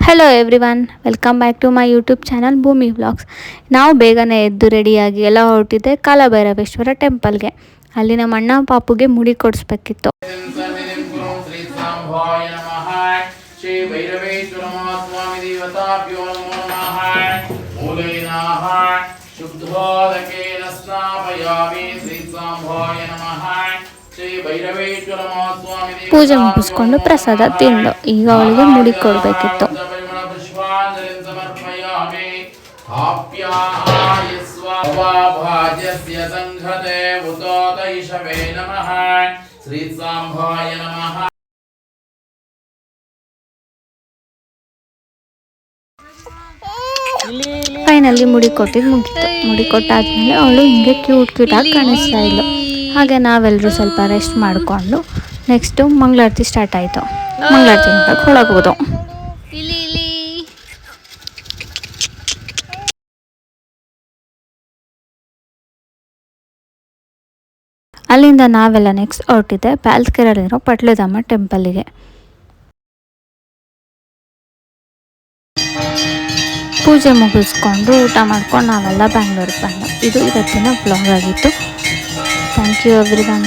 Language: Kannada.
Hello everyone, welcome back to my YouTube channel Bhoomi vlogs. ನಾವು ಬೇಗನೆ ಎದ್ದು ರೆಡಿಯಾಗಿ ಎಲ್ಲ ಹೊರಟಿದ್ದೆ ಕಾಲಭೈರವೇಶ್ವರ ಟೆಂಪಲ್ಗೆ. ಅಲ್ಲಿ ನಮ್ಮ ಅಣ್ಣ ಪಾಪುಗೆ ಮುಡಿ ಕೊಡಿಸ್ಬೇಕಿತ್ತು. ಪೂಜೆ ಮುಗಿಸ್ಕೊಂಡು ಪ್ರಸಾದ ತಿಂದು ಈಗ ಅವಳಿಗೆ ಮುಡಿ ಕೊಡಬೇಕಿತ್ತು. ಫೈನಲಿ ಮುಡಿ ಕೊಟ್ಟಿದ್ದು ಮುಗಿತು. ಮುಡಿ ಕೊಟ್ಟಾದ್ಮೇಲೆ ಅವಳು ಹಿಂಗೆ ಕ್ಯೂಟಾಗಿ ಕಾಣಿಸ್ತಾ ಇದ್ಲು. ಹಾಗೆ ನಾವೆಲ್ಲರೂ ಸ್ವಲ್ಪ ರೆಸ್ಟ್ ಮಾಡಿಕೊಂಡು ನೆಕ್ಸ್ಟು ಮಂಗಳಾರತಿ ಸ್ಟಾರ್ಟ್ ಆಯಿತು. ಮಂಗಳಾರತಿ ನೋಡೋಕೆ ಒಳಗೋದು. ಅಲ್ಲಿಂದ ನಾವೆಲ್ಲ ನೆಕ್ಸ್ಟ್ ಹೊರಟಿದ್ದೆ ಬ್ಯಾಲ್ಸ್ಕೆರಲ್ಲಿರೋ ಪಟ್ಲದಮ್ಮ ಟೆಂಪಲ್ಲಿಗೆ. ಪೂಜೆ ಮುಗಿಸ್ಕೊಂಡು ಊಟ ಮಾಡ್ಕೊಂಡು ನಾವೆಲ್ಲ ಬ್ಯಾಂಗ್ಳೂರಿಗೆ ಬಂದು ಇದು ಇವತ್ತಿನ ವ್ಲಾಗ್ ಆಗಿತ್ತು. Thank you everyone.